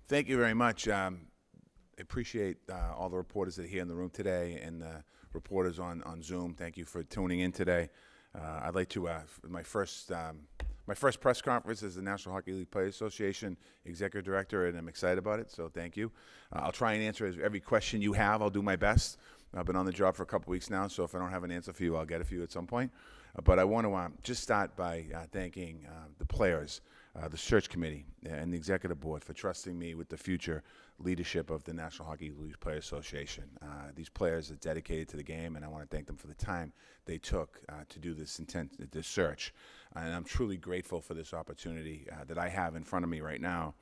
Thank you very much. I appreciate all the reporters that are here in the room today and reporters on Zoom. Thank you for tuning in today. I'd like to, my first press conference as the National Hockey League Players Association Executive Director, and I'm excited about it, so thank you. I'll try and answer every question you have. I'll do my best. I've been on the job for a couple weeks now, so if I don't have an answer for you, I'll get it for you at some point. But I want to just start by thanking the players, the search committee, and the executive board for trusting me with the future leadership of the National Hockey League Players Association. These players are dedicated to the game, and I want to thank them for the time they took to do this search. And I'm truly grateful for this opportunity that I have in front of me right now.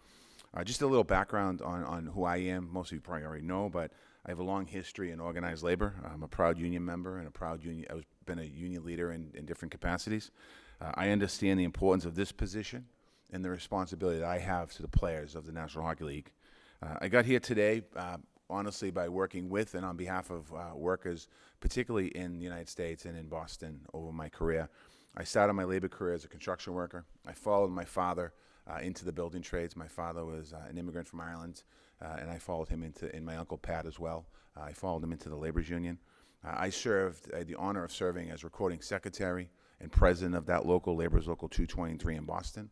Just a little background on who I am. Most of you probably already know, but I have a long history in organized labor. I'm a proud union member and I've been a union leader in different capacities. I understand the importance of this position and the responsibility that I have to the players of the National Hockey League. I got here today, honestly, by working with and on behalf of workers, particularly in the United States and in Boston over my career. I started my labor career as a construction worker. I followed my father into the building trades. My father was an immigrant from Ireland, and I followed him and my uncle Pat as well. I followed him into the labor's union. I served the honor of serving as recording secretary and president of that local, Labor's Local 223 in Boston.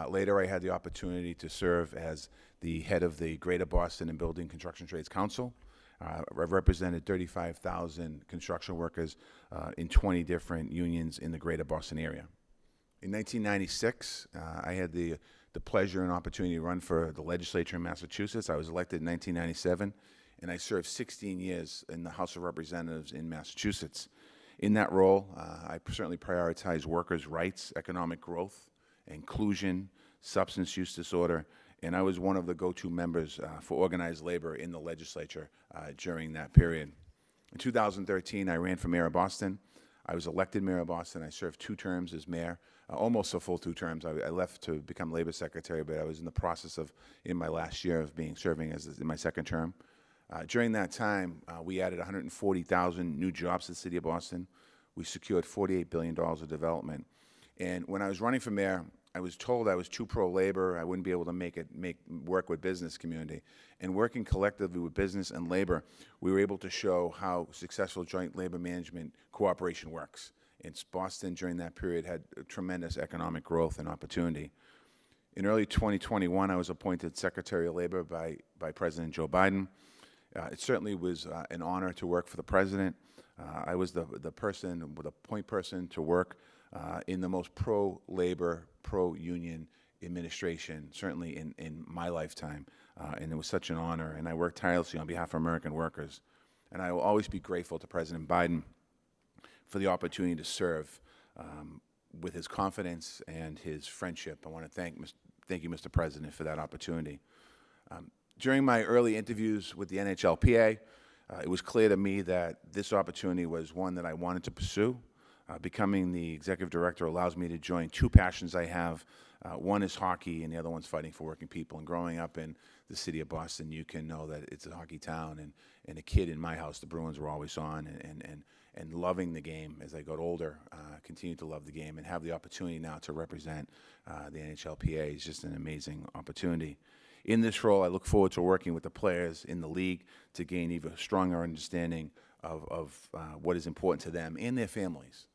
Later, I had the opportunity to serve as the head of the Greater Boston and Building Construction Trades Council. I've represented 35,000 construction workers in 20 different unions in the Greater Boston area. In 1996, I had the pleasure and opportunity to run for the legislature in Massachusetts. I was elected in 1997, and I served 16 years in the House of Representatives in Massachusetts. In that role, I certainly prioritized workers' rights, economic growth, inclusion, substance use disorder, and I was one of the go-to members for organized labor in the legislature during that period. In 2013, I ran for mayor of Boston. I was elected mayor of Boston. I served 2 terms as mayor, almost a full 2 terms. I left to become labor secretary, but I was in the process of, in my last year of serving as in my 2nd term. During that time, we added 140,000 new jobs to the city of Boston. We secured $48 billion of development. And when I was running for mayor, I was told I was too pro-labor. I wouldn't be able to work with business community. And working collectively with business and labor, we were able to show how successful joint labor management cooperation works. And Boston, during that period, had tremendous economic growth and opportunity. In early 2021, I was appointed Secretary of Labor by President Joe Biden. It certainly was an honor to work for the president. I was the point person to work in the most pro-labor, pro-union administration, certainly in my lifetime, and it was such an honor, and I worked tirelessly on behalf of American workers. And I will always be grateful to President Biden for the opportunity to serve with his confidence and his friendship. I want to thank you, Mr. President, for that opportunity. During my early interviews with the NHLPA, it was clear to me that this opportunity was one that I wanted to pursue. Becoming the executive director allows me to join 2 passions I have. One is hockey, and the other one's fighting for working people. And growing up in the city of Boston, you can know that it's a hockey town. And a kid in my house, the Bruins were always on, and loving the game as I got older, continued to love the game, and have the opportunity now to represent the NHLPA is just an amazing opportunity. In this role, I look forward to working with the players in the league to gain even stronger understanding of what is important to them and their families.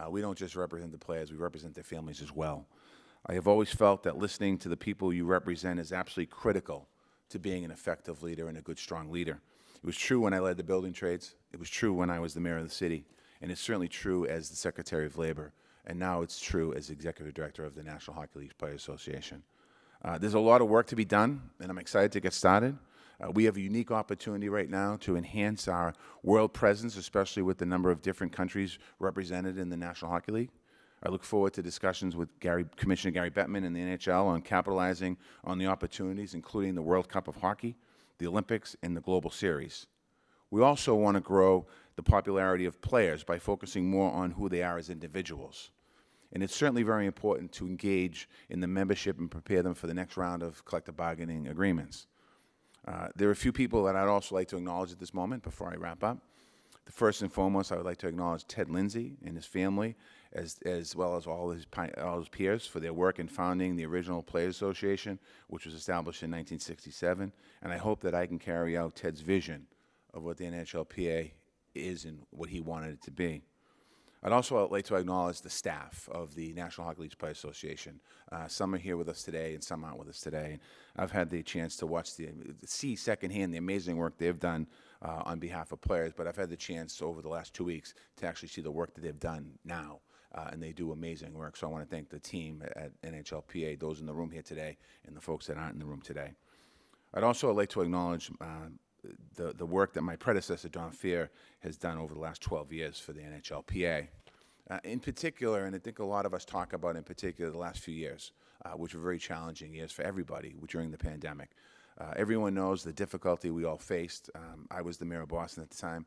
We don't just represent the players, we represent their families as well. I have always felt that listening to the people you represent is absolutely critical to being an effective leader and a good, strong leader. It was true when I led the building trades. It was true when I was the mayor of the city. And it's certainly true as the Secretary of Labor. And now it's true as Executive Director of the National Hockey League Players Association. There's a lot of work to be done, and I'm excited to get started. We have a unique opportunity right now to enhance our world presence, especially with the number of different countries represented in the National Hockey League. I look forward to discussions with Commissioner Gary Bettman and the NHL on capitalizing on the opportunities, including the World Cup of Hockey, the Olympics, and the Global Series. We also want to grow the popularity of players by focusing more on who they are as individuals. And it's certainly very important to engage in the membership and prepare them for the next round of collective bargaining agreements. There are a few people that I'd also like to acknowledge at this moment before I wrap up. First and foremost, I would like to acknowledge Ted Lindsay and his family, as well as all his peers for their work in founding the original Players Association, which was established in 1967. And I hope that I can carry out Ted's vision of what the NHLPA is and what he wanted it to be. I'd also like to acknowledge the staff of the National Hockey League Players Association. Some are here with us today, and some aren't with us today. I've had the chance to see secondhand the amazing work they've done on behalf of players, but I've had the chance over the last 2 weeks to actually see the work that they've done now, and they do amazing work. So I want to thank the team at NHLPA, those in the room here today, and the folks that aren't in the room today. I'd also like to acknowledge the work that my predecessor, Don Fehr, has done over the last 12 years for the NHLPA. In particular, and I think a lot of us talk about in particular the last few years, which were very challenging years for everybody during the pandemic. Everyone knows the difficulty we all faced. I was the mayor of Boston at the time,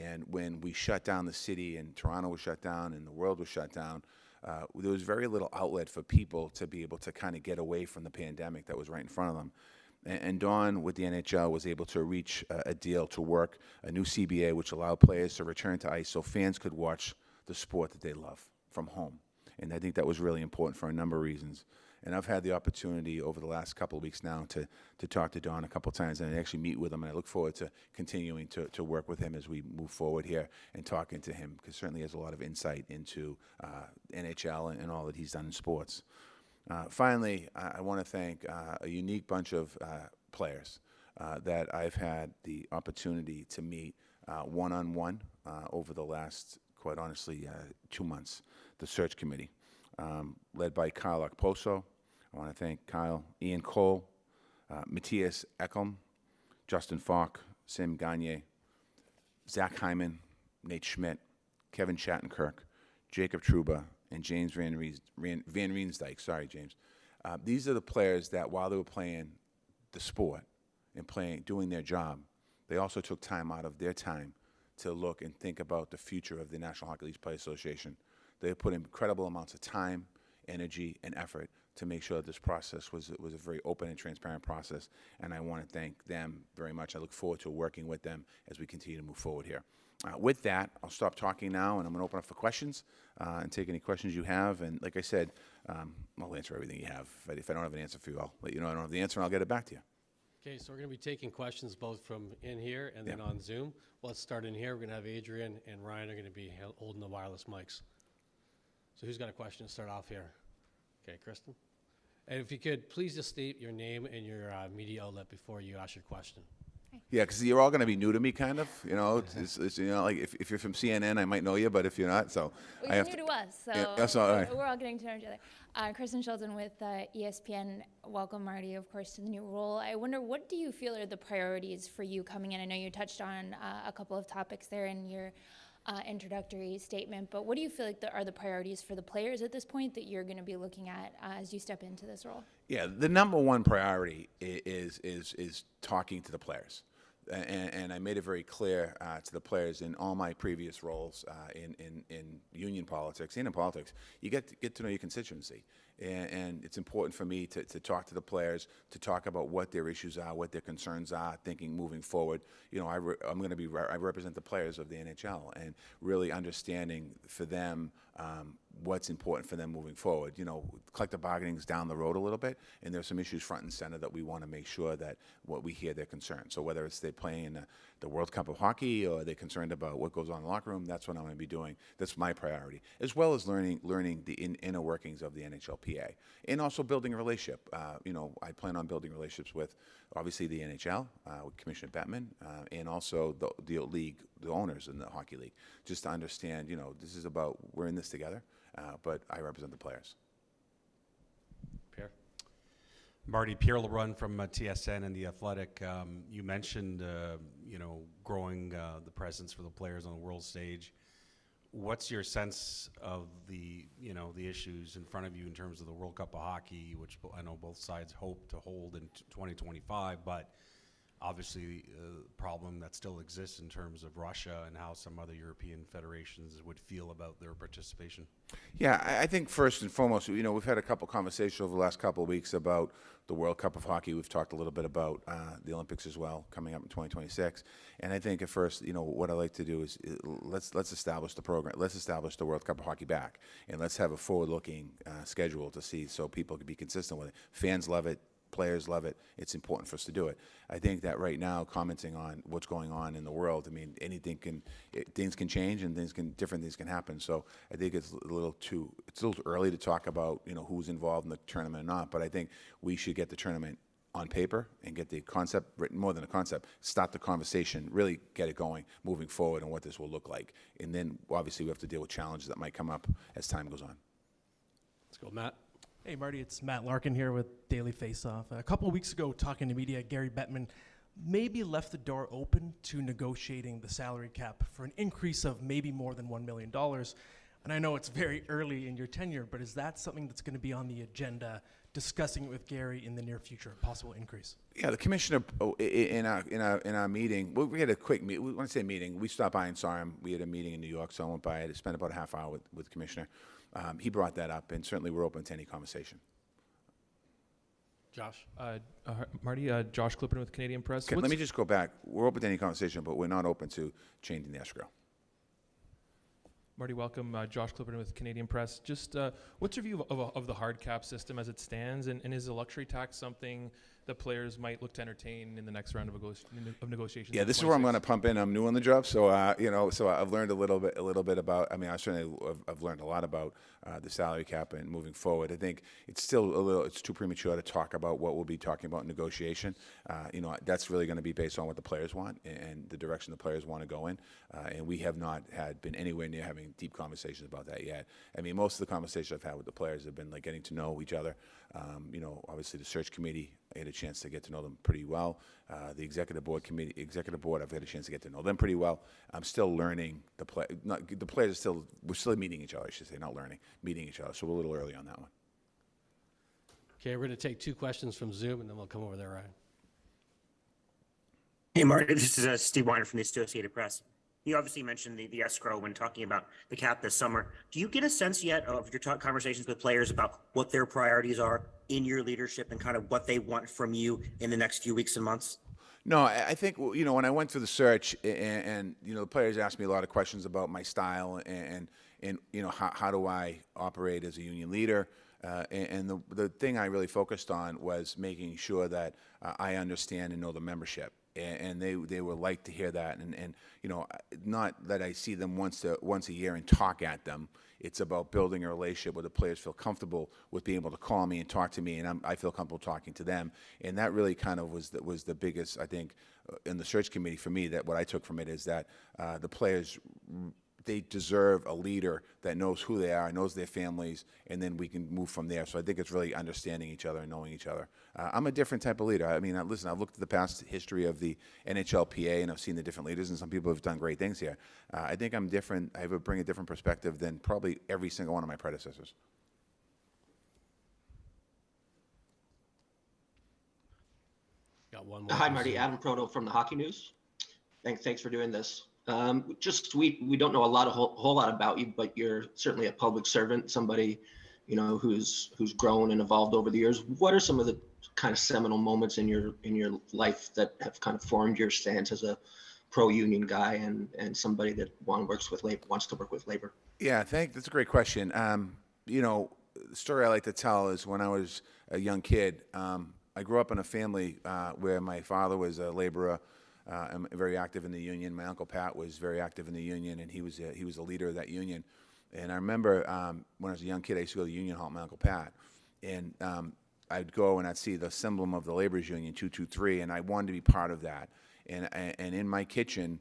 and when we shut down the city and Toronto was shut down and the world was shut down, there was very little outlet for people to be able to kind of get away from the pandemic that was right in front of them. And Don, with the NHL, was able to reach a deal to work a new CBA, which allowed players to return to ice so fans could watch the sport that they love from home. And I think that was really important for a number of reasons. And I've had the opportunity over the last couple of weeks now to talk to Don a couple of times, and I actually meet with him, and I look forward to continuing to work with him as we move forward here and talking to him, because certainly he has a lot of insight into NHL and all that he's done in sports. Finally, I want to thank a unique bunch of players that I've had the opportunity to meet one-on-one over the last, quite honestly, 2 months. The search committee, led by Kyle Okposo. I want to thank Kyle, Ian Cole, Matthias Ekholm, Justin Falk, Sam Gagne, Zach Hyman, Nate Schmidt, Kevin Shattenkirk, Jacob Truba, and James Van Riensdijk. Sorry, James. These are the players that, while they were playing the sport and doing their job, they also took time out of their time to look and think about the future of the National Hockey League Players Association. They put incredible amounts of time, energy, and effort to make sure that this process was a very open and transparent process, and I want to thank them very much. I look forward to working with them as we continue to move forward here. With that, I'll stop talking now, and I'm going to open up for questions and take any questions you have. And like I said, I'll answer everything you have. If I don't have an answer for you, I'll let you know I don't have the answer, and I'll get it back to you. Okay, so we're going to be taking questions both from in here and then on Zoom. Let's start in here. We're going to have Adrian and Ryan are going to be holding the wireless mics. So who's got a question to start off here? Okay, Kristen. And if you could, please just state your name and your media outlet before you ask your question. Yeah, because you're all going to be new to me, kind of. You know, it's you know, like if you're from CNN, I might know you, but if you're not, so well, you're new to us, so that's all right. We're all getting to know each other. Kristen Shelton with ESPN. Welcome, Marty, of course, to the new role. I wonder, what do you feel are the priorities for you coming in? I know you touched on a couple of topics there in your introductory statement, but what do you feel like are the priorities for the players at this point that you're going to be looking at as you step into this role? Yeah, the number one priority is talking to the players. And I made it very clear to the players in all my previous roles in union politics and in politics. You get to know your constituency, and it's important for me to talk to the players, to talk about what their issues are, what their concerns are, thinking moving forward. You know, I represent the players of the NHL, and really understanding for them what's important for them moving forward. You know, collective bargaining is down the road a little bit, and there's some issues front and center that we want to make sure that we hear their concerns. So whether it's they're playing the World Cup of Hockey or they're concerned about what goes on in the locker room, that's what I'm going to be doing. That's my priority, as well as learning the inner workings of the NHLPA, and also building a relationship. You know, I plan on building relationships with, obviously, the NHL, with Commissioner Bettman, and also the league, the owners in the hockey league, just to understand, you know, this is about, we're in this together, but I represent the players. Pierre? Marty, Pierre LeBrun from TSN and The Athletic. You mentioned, you know, growing the presence for the players on the world stage. What's your sense of the issues in front of you in terms of the World Cup of Hockey, which I know both sides hope to hold in 2025, but obviously problem that still exists in terms of Russia and how some other European federations would feel about their participation? Yeah, I think first and foremost, we've had a couple conversations over the last couple of weeks about the World Cup of Hockey. We've talked a little bit about the Olympics as well, coming up in 2026. And I think at first, what I like to do is let's establish the program. Let's establish the World Cup of Hockey back, and let's have a forward-looking schedule to see so people can be consistent with it. Fans love it. Players love it. It's important for us to do it. I think that right now, commenting on what's going on in the world, I mean, things can change and different things can happen. So I think it's a little early to talk about, who's involved in the tournament or not. But I think we should get the tournament on paper and get the concept written, more than a concept, start the conversation, really get it going, moving forward and what this will look like. And then obviously we have to deal with challenges that might come up as time goes on. Let's go, Matt. Hey, Marty, it's Matt Larkin here with Daily Faceoff. A couple of weeks ago, talking to media, Gary Bettman maybe left the door open to negotiating the salary cap for an increase of maybe more than $1 million. And I know it's very early in your tenure, but is that something that's going to be on the agenda, discussing it with Gary in the near future, a possible increase? Yeah, the commissioner in our meeting, we had a quick meeting. When I say meeting, we stopped by and saw him. We had a meeting in New York, so I went by. I spent about a half hour with the commissioner. He brought that up, and certainly we're open to any conversation. Josh. Marty, Josh Clipperton with Canadian Press. Let me just go back. We're open to any conversation, but we're not open to changing the escrow. Marty, welcome. Josh Clipperton with Canadian Press. Just what's your view of the hard cap system as it stands, and is a luxury tax something that players might look to entertain in the next round of negotiations? Yeah, this is where I'm going to pump in. I'm new on the job, so so I've learned a little bit about. I mean, I've learned a lot about the salary cap and moving forward. I think it's still it's too premature to talk about what we'll be talking about in negotiation. That's really going to be based on what the players want and the direction the players want to go in. And we have not been anywhere near having deep conversations about that yet. I mean, most of the conversations I've had with the players have been like getting to know each other. Obviously the search committee, I had a chance to get to know them pretty well. The executive board, I've had a chance to get to know them pretty well. I'm still learning the players we're still meeting each other, I should say, not learning, meeting each other. So we're a little early on that one. Okay, we're going to take 2 questions from Zoom, and then we'll come over there, Ryan. Hey, Marty, this is Steve Weiner from the Associated Press. You obviously mentioned the escrow when talking about the cap this summer. Do you get a sense yet of your conversations with players about what their priorities are in your leadership and kind of what they want from you in the next few weeks and months? No, I think, when I went through the search and the players asked me a lot of questions about my style and how do I operate as a union leader. And the thing I really focused on was making sure that I understand and know the membership. And they would like to hear that, and not that I see them once a year and talk at them. It's about building a relationship where the players feel comfortable with being able to call me and talk to me, and I feel comfortable talking to them. And that really kind of was the biggest, I think, in the search committee for me. That what I took from it is that the players, they deserve a leader that knows who they are, knows their families, and then we can move from there. So I think it's really understanding each other and knowing each other. I'm a different type of leader. I mean, listen, I've looked at the past history of the NHLPA, and I've seen the different leaders, and some people have done great things here. I think I'm different. I bring a different perspective than probably every single one of my predecessors. Got one more. Hi, Marty. Adam Proto from the Hockey News. Thanks for doing this. We don't know a whole lot about you, but you're certainly a public servant, somebody, who's grown and evolved over the years. What are some of the kind of seminal moments in your life that have kind of formed your stance as a pro-union guy and somebody that wants to work with labor? Yeah, that's a great question. The story I like to tell is when I was a young kid, I grew up in a family where my father was a laborer. I'm very active in the union. My Uncle Pat was very active in the union, and he was a leader of that union. And I remember when I was a young kid, I used to go to the union hall with my Uncle Pat, and I'd go and I'd see the emblem of the laborers union, 223, and I wanted to be part of that. And in my kitchen,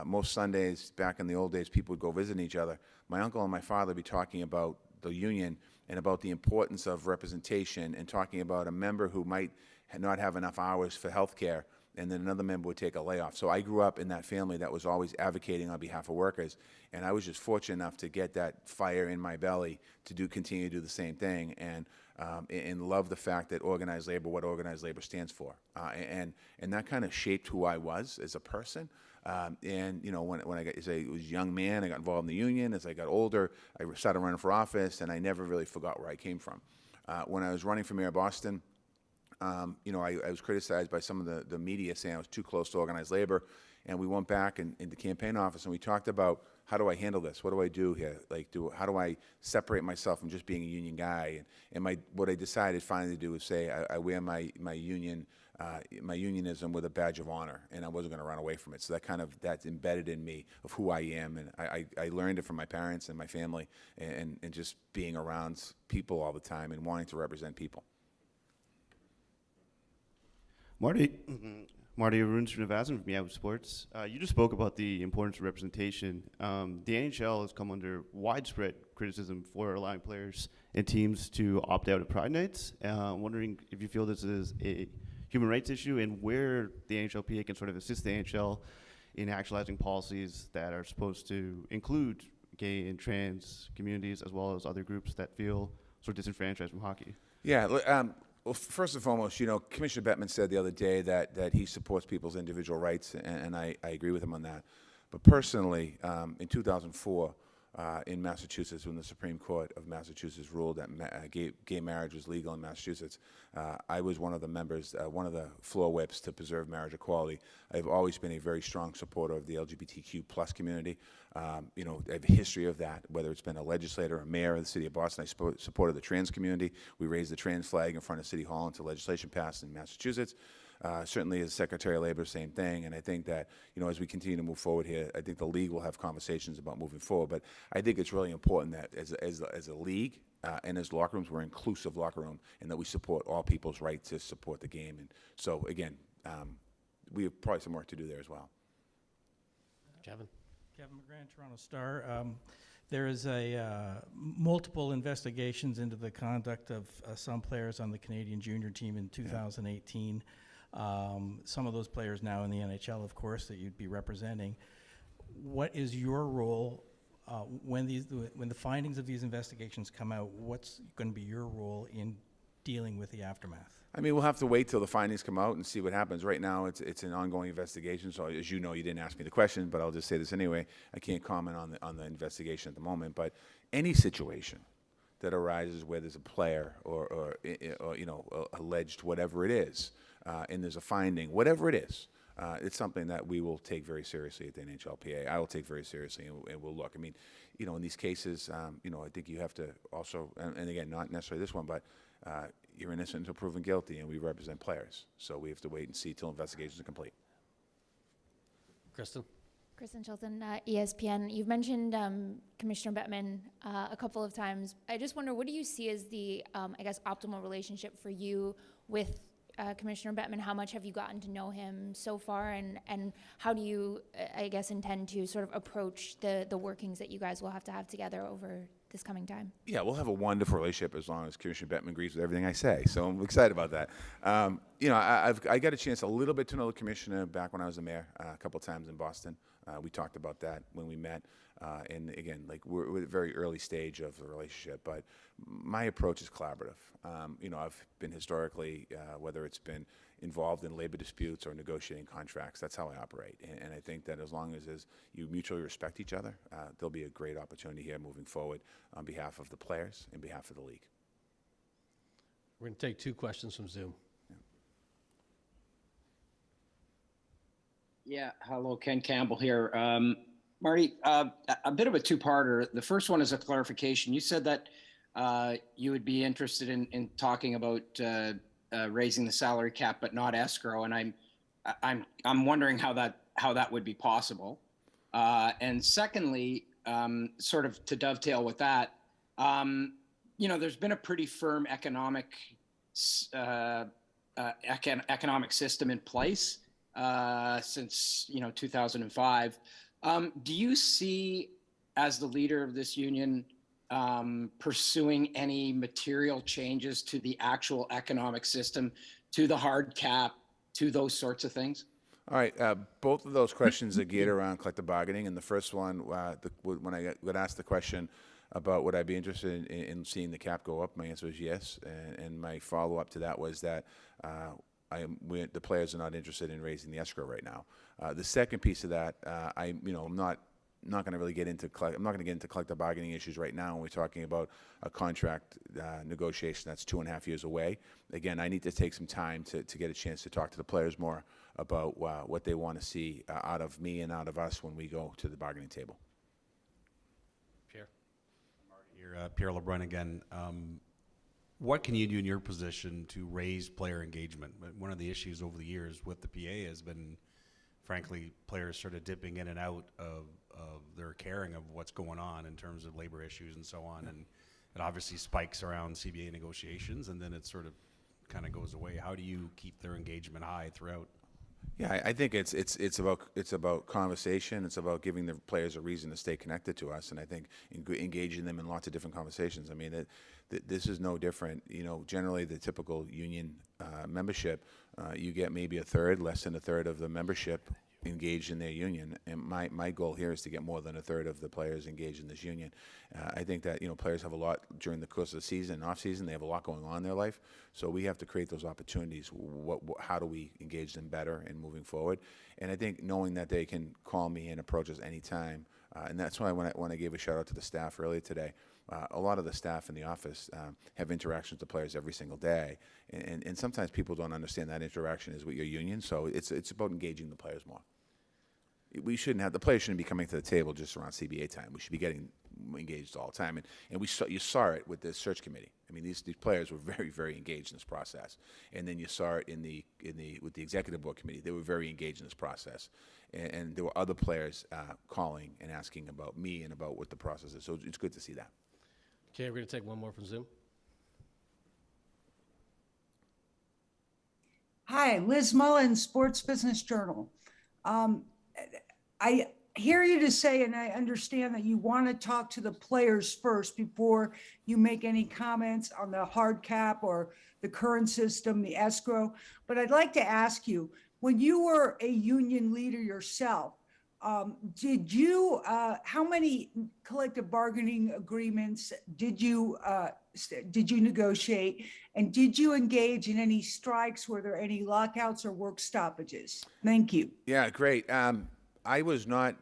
most Sundays back in the old days, people would go visit each other. My uncle and my father would be talking about the union and about the importance of representation, and talking about a member who might not have enough hours for health care, and then another member would take a layoff. So I grew up in that family that was always advocating on behalf of workers, and I was just fortunate enough to get that fire in my belly to continue to do the same thing. And and love the fact that organized labor, what organized labor stands for. And that kind of shaped who I was as a person. And, you know, when I got, as I was a young man, I got involved in the union. As I got older, I started running for office, and I never really forgot where I came from. When I was running for mayor of Boston, you know, I was criticized by some of the media saying I was too close to organized labor. And we went back in the campaign office and we talked about, how do I handle this? What do I do here? Like, how do I separate myself from just being a union guy? And what I decided finally to do was say, I wear my unionism with a badge of honor, and I wasn't going to run away from it. So that's embedded in me of who I am, and I learned it from my parents and my family, and just being around people all the time and wanting to represent people. Marty Arun Srinivasan from Yahoo Sports. You just spoke about the importance of representation. The NHL has come under widespread criticism for allowing players and teams to opt out of Pride Nights. I'm wondering if you feel this is a human rights issue and where the NHLPA can sort of assist the NHL in actualizing policies that are supposed to include gay and trans communities as well as other groups that feel sort of disenfranchised from hockey. Yeah, well, first and foremost, you know, Commissioner Bettman said the other day that he supports people's individual rights, and I agree with him on that. But personally, in 2004, in Massachusetts, when the Supreme Court of Massachusetts ruled that gay marriage was legal in Massachusetts, I was one of the members, one of the floor whips to preserve marriage equality. I've always been a very strong supporter of the LGBTQ plus community. You know, I have a history of that, whether it's been a legislator, a mayor of the city of Boston. I supported the trans community. We raised the trans flag in front of City Hall until legislation passed in Massachusetts. Certainly as Secretary of Labor, same thing. And I think that, you know, as we continue to move forward here, I think the league will have conversations about moving forward. But I think it's really important that as a league and as locker rooms, we're an inclusive locker room, and that we support all people's right to support the game. And so, again, we have probably some work to do there as well. Kevin McGran, Toronto Star. There is multiple investigations into the conduct of some players on the Canadian junior team in 2018. Some of those players now in the NHL, of course, that you'd be representing. What is your role when the findings of these investigations come out? What's going to be your role in dealing with the aftermath? I mean, we'll have to wait till the findings come out and see what happens. Right now, it's an ongoing investigation. So, as you know, you didn't ask me the question, but I'll just say this anyway. I can't comment on the investigation at the moment. But any situation that arises where there's a player or you know, alleged whatever it is, and there's a finding, whatever it is, it's something that we will take very seriously at the NHLPA. I will take very seriously, and we'll look. I mean, you know, in these cases, you know, I think you have to also, and again, not necessarily this one, but you're innocent until proven guilty, and we represent players. So we have to wait and see till investigations are complete. Kristen Chilton, ESPN. You've mentioned Commissioner Bettman a couple of times. I just wonder, what do you see as the, I guess, optimal relationship for you with Commissioner Bettman? How much have you gotten to know him so far, and how do you, I guess, intend to sort of approach the workings that you guys will have to have together over this coming time? Yeah, we'll have a wonderful relationship as long as Commissioner Bettman agrees with everything I say. So I'm excited about that. You know, I got a chance a little bit to know the commissioner back when I was the mayor a couple times in Boston. We talked about that when we met. And again, like we're at a very early stage of the relationship, but my approach is collaborative. You know, I've been historically, whether it's been involved in labor disputes or negotiating contracts, that's how I operate. And I think that as long as you mutually respect each other, there'll be a great opportunity here moving forward on behalf of the players and behalf of the league. We're going to take 2 questions from Zoom. Yeah, hello, Ken Campbell here. Marty, a bit of a two-parter. The first one is a clarification. You said that you would be interested in talking about raising the salary cap, but not escrow, and I'm wondering how that would be possible. And secondly, sort of to dovetail with that, you know, there's been a pretty firm economic system in place since 2005. Do you see, as the leader of this union, pursuing any material changes to the actual economic system, to the hard cap, to those sorts of things? All right, both of those questions are geared around collective bargaining, and the first one, when I got asked the question, about would I be interested in seeing the cap go up, my answer is yes. And my follow-up to that was that the players are not interested in raising the escrow right now. The second piece of that, I'm not going to really get into I'm not going to get into collective bargaining issues right now when we're talking about a contract negotiation that's 2.5 years away. Again, I need to take some time to get a chance to talk to the players more about what they want to see out of me and out of us when we go to the bargaining table. Pierre. You're Pierre LeBrun again. What can you do in your position to raise player engagement? One of the issues over the years with the PA has been, frankly, players sort of dipping in and out of their caring of what's going on in terms of labor issues and so on. And it obviously spikes around CBA negotiations, and then it sort of kind of goes away. How do you keep their engagement high throughout? Yeah, I think it's about conversation. It's about giving the players a reason to stay connected to us, and I think engaging them in lots of different conversations. I mean, this is no different. You know, generally the typical union membership, you get maybe less than a third of the membership engaged in their union, and my goal here is to get more than a third of the players engaged in this union. I think that players have a lot during the course of the season, off season. They have a lot going on in their life, so we have to create those opportunities. How do we engage them better in moving forward? And I think knowing that they can call me and approach us anytime, and that's why when I gave a shout out to the staff earlier today. A lot of the staff in the office have interactions with the players every single day, and sometimes people don't understand that interaction is with your union. So it's about engaging the players more. The players shouldn't be coming to the table just around CBA time. We should be getting engaged all the time, and you saw it with the search committee. I mean, these players were very, very engaged in this process, and then you saw it with the executive board committee. They were very engaged in this process, and there were other players calling and asking about me and about what the process is. So it's good to see that. Okay, we're going to take one more from Zoom. Hi, Liz Mullen, Sports Business Journal. I hear you to say, and I understand that you want to talk to the players first before you make any comments on the hard cap or the current system, the escrow. But I'd like to ask you, when you were a union leader yourself, how many collective bargaining agreements did you negotiate, and did you engage in any strikes? Were there any lockouts or work stoppages? Thank you. Yeah, great. I was not,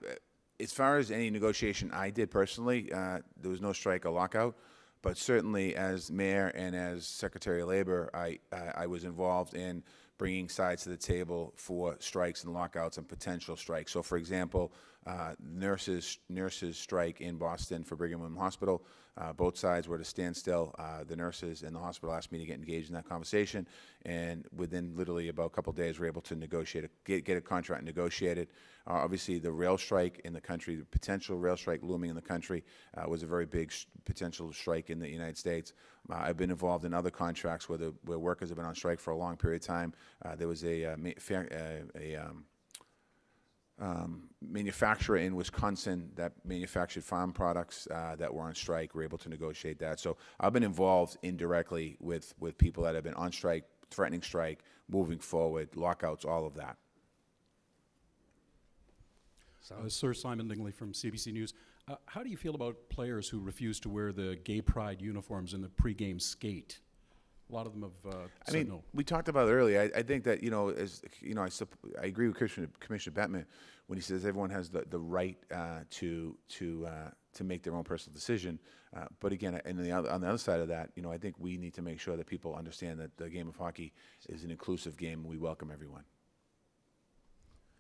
as far as any negotiation I did personally, there was no strike or lockout, but certainly as mayor and as Secretary of Labor, I was involved in bringing sides to the table for strikes and lockouts and potential strikes. So, for example, nurses strike in Boston for Brigham and Women's Hospital. Both sides were at a standstill. The nurses and the hospital asked me to get engaged in that conversation, and within literally about a couple of days, we were able to negotiate get a contract negotiated. Obviously, the rail strike in the country, the potential rail strike looming in the country, was a very big potential strike in the United States. I've been involved in other contracts where workers have been on strike for a long period of time. There was a manufacturer in Wisconsin that manufactured farm products that were on strike. We were able to negotiate that. So I've been involved indirectly with people that have been on strike, threatening strike, moving forward, lockouts, all of that. Sir Simon Dingley from CBC News. How do you feel about players who refuse to wear the gay pride uniforms in the pregame skate? A lot of them have said no. We talked about it earlier. I think that, I agree with Commissioner Bettman when he says everyone has the right to make their own personal decision. But again, on the other side of that, I think we need to make sure that people understand that the game of hockey is an inclusive game and we welcome everyone.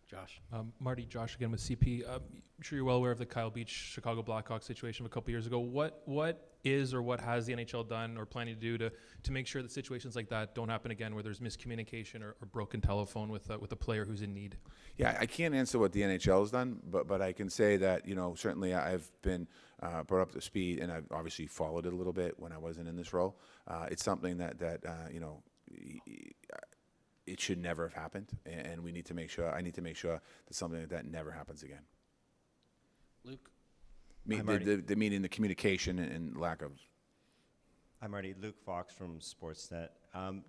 Josh. Marty, Josh again with CP. I'm sure you're well aware of the Kyle Beach Chicago Blackhawks situation of a couple years ago. What is or what has the NHL done or planning to do to make sure that situations like that don't happen again, where there's miscommunication or broken telephone with a player who's in need? Yeah, I can't answer what the NHL has done, but I can say that certainly I've been brought up to speed, and I've obviously followed it a little bit when I wasn't in this role. It's something that it should never have happened, and we need to make sure. I need to make sure that something like that never happens again. Luke. The meaning, the communication, and lack of. Hi, Marty. Luke Fox from Sportsnet.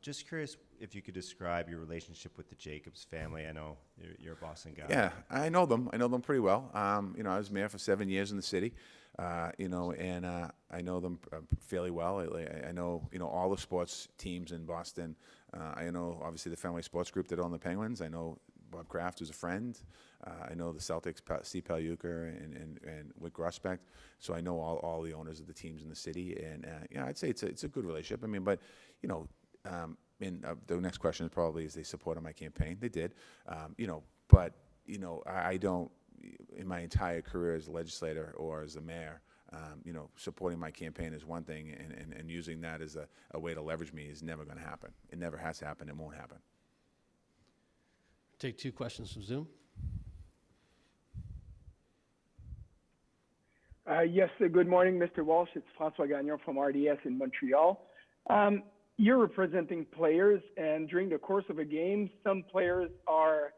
Just curious if you could describe your relationship with the Jacobs family. I know you're a Boston guy. Yeah, I know them. I know them pretty well. I was mayor for 7 years in the city. and I know them fairly well. I know, all the sports teams in Boston. I know, obviously, the Fenway Sports Group that own the Penguins. I know Bob Kraft, who's a friend. I know the Celtics, Steve Pagliuca and Wick Grossbeck. So I know all the owners of the teams in the city. And, I'd say it's a good relationship. I mean, but, the next question probably is they supported my campaign. They did. But, I don't, in my entire career as a legislator or as a mayor, supporting my campaign is one thing, and using that as a way to leverage me is never going to happen. It never has happened. It won't happen. Take 2 questions from Zoom. Yes, good morning, Mr. Walsh. It's François Gagnon from RDS in Montreal. You're representing players, and during the course of a game, some players are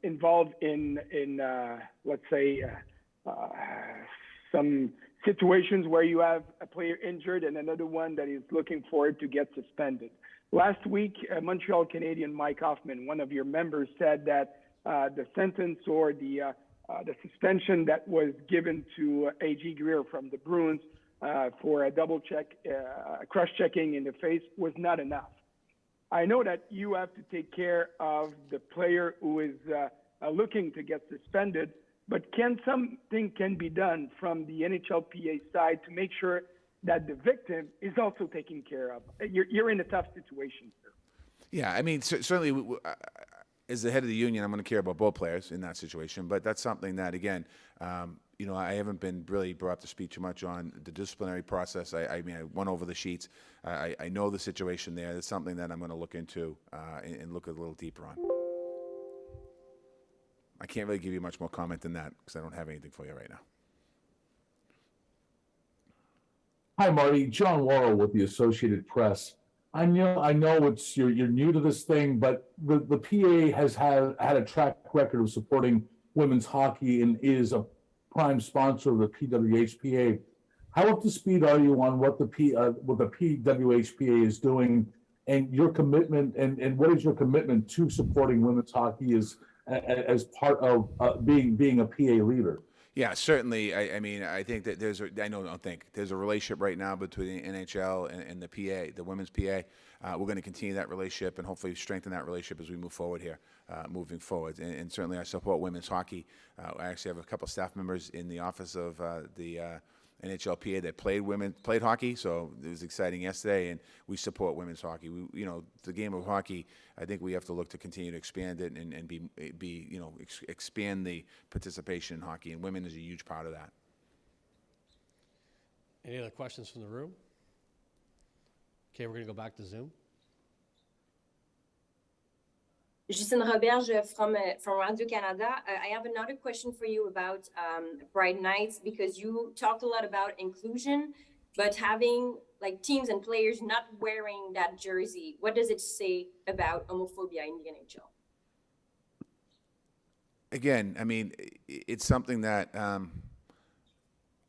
involved in let's say, some situations where you have a player injured and another one that is looking forward to get suspended. Last week, Montreal Canadian Mike Hoffman, one of your members, said that the sentence or the suspension that was given to A.G. Greer from the Bruins for a double check, cross-checking in the face was not enough. I know that you have to take care of the player who is looking to get suspended, but something can be done from the NHLPA side to make sure that the victim is also taken care of? You're in a tough situation, sir. Yeah, I mean, certainly, as the head of the union, I'm going to care about both players in that situation. But that's something that, again, I haven't been really brought up to speed too much on the disciplinary process. I mean, I went over the sheets. I know the situation there. It's something that I'm going to look into and look a little deeper on. I can't really give you much more comment than that because I don't have anything for you right now. Hi, Marty. John Worrell with the Associated Press. I know it's you're new to this thing, but the PA has had a track record of supporting women's hockey and is a prime sponsor of the PWHPA. How up to speed are you on what the PWHPA is doing, and your commitment, and what is your commitment to supporting women's hockey as part of being a PA leader? Yeah, certainly. I mean, I think that there's a relationship right now between the NHL and the PA, the women's PA. We're going to continue that relationship and hopefully strengthen that relationship as we move forward here, moving forward. And certainly I support women's hockey. I actually have a couple staff members in the office of the NHLPA that played hockey, so it was exciting yesterday, and we support women's hockey. The game of hockey, I think we have to look to continue to expand it and expand the participation in hockey, and women is a huge part of that. Any other questions from the room? Okay, we're going to go back to Zoom. Justine Roberge from Radio-Canada. I have another question for you about Pride Nights, because you talked a lot about inclusion, but having teams and players not wearing that jersey, what does it say about homophobia in the NHL? Again, I mean, it's something that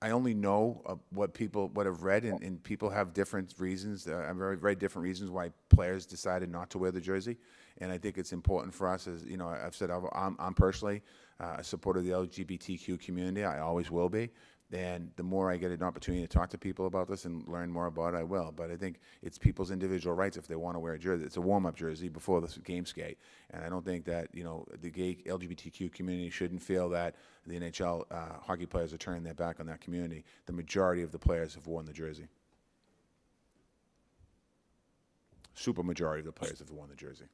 I only know what have read, and people have different reasons, very, very different reasons why players decided not to wear the jersey. And I think it's important for us, as I've said, I'm personally a supporter of the LGBTQ community. I always will be. And the more I get an opportunity to talk to people about this and learn more about it, I will. But I think it's people's individual rights if they want to wear a jersey. It's a warm-up jersey before the game skate. And I don't think that, the gay LGBTQ community shouldn't feel that the NHL hockey players are turning their back on that community. The majority of the players have worn the jersey. Super majority of the players have worn the jersey.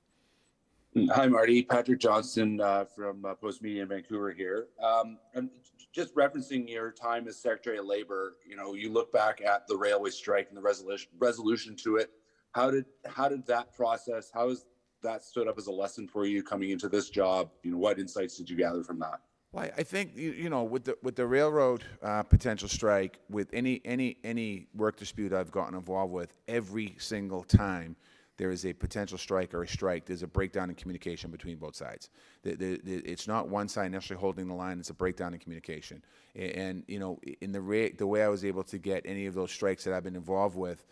Hi, Marty. Patrick Johnston from Post Media in Vancouver here. I'm just referencing your time as Secretary of Labor. You look back at the railway strike and the resolution to it. How did that process? How has that stood up as a lesson for you coming into this job? What insights did you gather from that? Well, I think with the railroad potential strike, with any work dispute I've gotten involved with, every single time there is a potential strike or a strike, there's a breakdown in communication between both sides. It's not one side necessarily holding the line, it's a breakdown in communication. And you know, in the way I was able to get any of those strikes that I've been involved with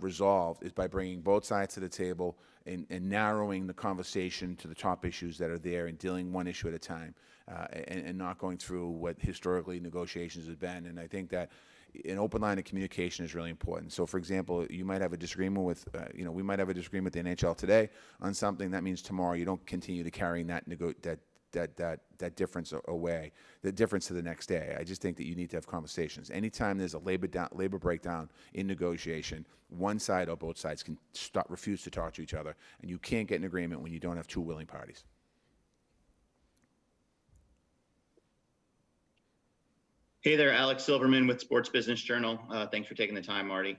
resolved is by bringing both sides to the table and narrowing the conversation to the top issues that are there and dealing one issue at a time, and not going through what historically negotiations have been. And I think that an open line of communication is really important. So, for example, you might have a disagreement with, we might have a disagreement with the NHL today on something. That means tomorrow you don't continue to carrying that difference away, the difference to the next day. I just think that you need to have conversations. Anytime there's a labor breakdown in negotiation, one side or both sides can refuse to talk to each other, and you can't get an agreement when you don't have two willing parties. Hey there, Alex Silverman with Sports Business Journal. Thanks for taking the time, Marty.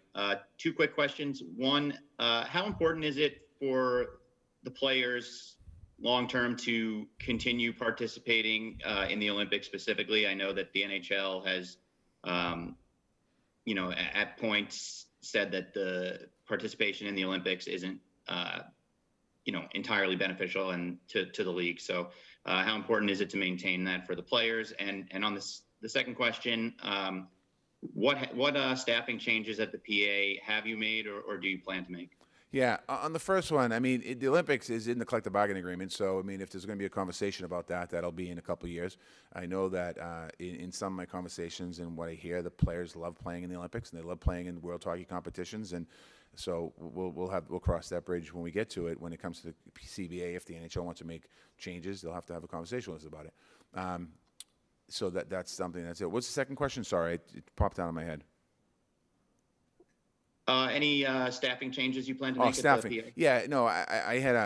Two quick questions. One, how important is it for the players long-term to continue participating in the Olympics specifically? I know that the NHL has, at points said that the participation in the Olympics isn't, entirely beneficial and to the league. So how important is it to maintain that for the players? And on this, the second question, what staffing changes at the PA have you made or do you plan to make? Yeah, on the first one, I mean, the Olympics is in the collective bargaining agreement. So, I mean, if there's going to be a conversation about that, that'll be in a couple of years. I know that in some of my conversations and what I hear, the players love playing in the Olympics and they love playing in world hockey competitions. And so we'll cross that bridge when we get to it. When it comes to the CBA, if the NHL wants to make changes, they'll have to have a conversation with us about it. So that's something. That's it. What's the second question? Sorry, it popped out of my head. Any staffing changes you plan to make Staffing. at the PA? Yeah, no,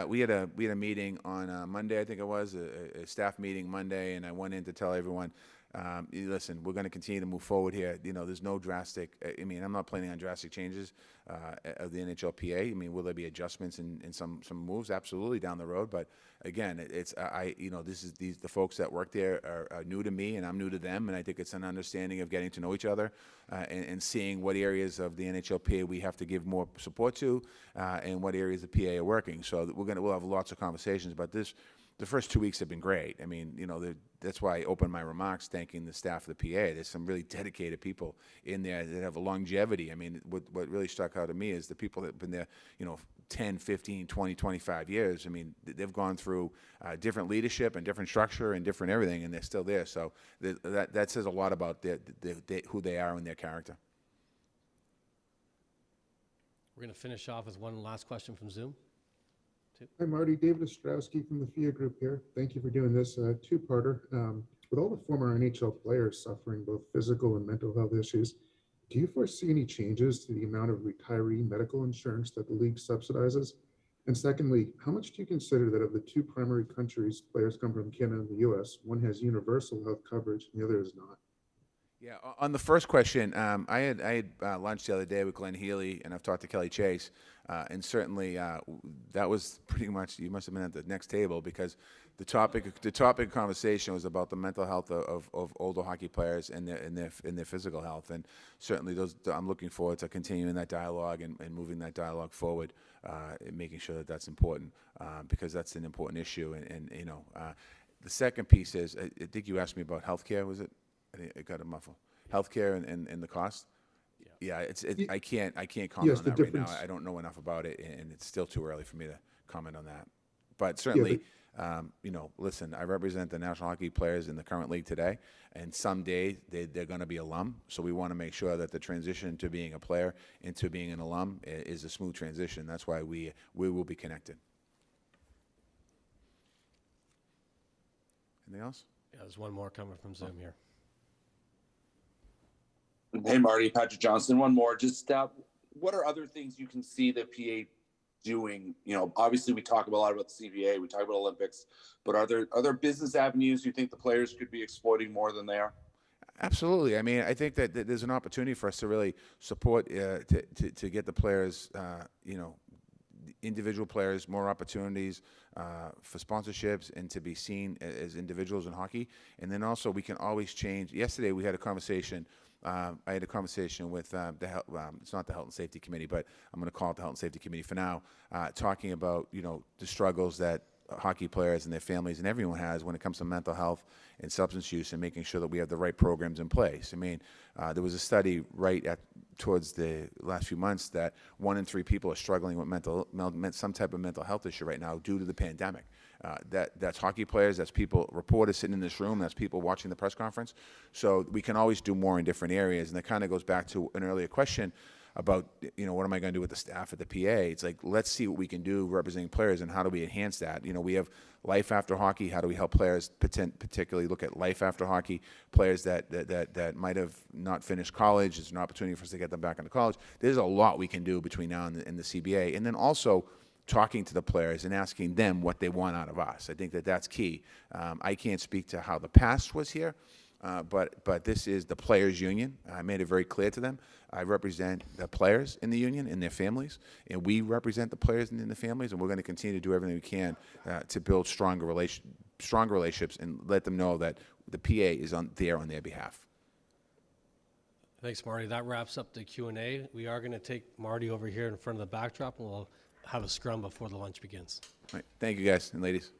we had a meeting on Monday, I think it was, a staff meeting Monday, and I went in to tell everyone, listen, we're going to continue to move forward here. You know, there's no drastic, I mean, I'm not planning on drastic changes of the NHLPA. I mean, will there be adjustments in some moves? Absolutely, down the road. But again, the folks that work there are new to me, and I'm new to them, and I think it's an understanding of getting to know each other and seeing what areas of the NHLPA we have to give more support to, and what areas the PA are working. So we'll have lots of conversations about this. The first 2 weeks have been great. I mean, that's why I opened my remarks thanking the staff of the PA. There's some really dedicated people in there that have a longevity. I mean, what really stuck out to me is the people that have been there, 10, 15, 20, 25 years. I mean, they've gone through different leadership and different structure and different everything, and they're still there. So that says a lot about who they are and their character. We're going to finish off with one last question from Zoom. Hi, Marty. David Ostrowski from the FIA Group here. Thank you for doing this two-parter. With all the former NHL players suffering both physical and mental health issues, do you foresee any changes to the amount of retiree medical insurance that the league subsidizes? And secondly, how much do you consider that of the two primary countries players come from, Canada and the U.S., one has universal health coverage and the other is not? Yeah, on the first question, I had lunch the other day with Glenn Healy, and I've talked to Kelly Chase, and certainly that was pretty much, you must have been at the next table, because the topic of conversation was about the mental health of older hockey players and their physical health, and certainly I'm looking forward to continuing that dialogue and moving that dialogue forward, and making sure that that's important, because that's an important issue, and the second piece is, I think you asked me about healthcare, was it? I got a muffle. Healthcare and the cost. Yeah, I can't comment on that right now. I don't know enough about it, and it's still too early for me to comment on that. But certainly, listen, I represent the National Hockey players in the current league today, and someday they're going to be alum. So we want to make sure that the transition to being a player into being an alum is a smooth transition. That's why we will be connected. Anything else? Yeah, there's one more coming from Zoom here. Hey, Marty, Patrick Johnson. One more. Just what are other things you can see the PA doing? Obviously we talk a lot about the CBA, we talk about Olympics, but are there business avenues you think the players could be exploiting more than they are? Absolutely. I mean, I think that there's an opportunity for us to really support to get the players, individual players, more opportunities for sponsorships and to be seen as individuals in hockey. And then also we can always change. Yesterday we had a conversation I had a conversation with it's not the Health and Safety Committee, but I'm going to call it the Health and Safety Committee for now, talking about, the struggles that hockey players and their families and everyone has when it comes to mental health and substance use, and making sure that we have the right programs in place. I mean, there was a study towards the last few months that 1 in 3 people are struggling with some type of mental health issue right now due to the pandemic. That's hockey players, that's reporters sitting in this room, that's people watching the press conference. So we can always do more in different areas, and that kind of goes back to an earlier question about, what am I going to do with the staff at the PA? It's like, let's see what we can do representing players, and how do we enhance that? We have life after hockey. How do we help players particularly look at life after hockey? Players that might have not finished college, there's an opportunity for us to get them back into college. There's a lot we can do between now and the CBA. And then also talking to the players and asking them what they want out of us. I think that's key. I can't speak to how the past was here, but this is the players' union. I made it very clear to them. I represent the players in the union and their families, and we represent the players and the families, and we're going to continue to do everything we can to build stronger relationships and let them know that the PA is there on their behalf. Thanks, Marty. That wraps up the Q&A. We are going to take Marty over here in front of the backdrop, and we'll have a scrum before the lunch begins. All right. Thank you, guys and ladies.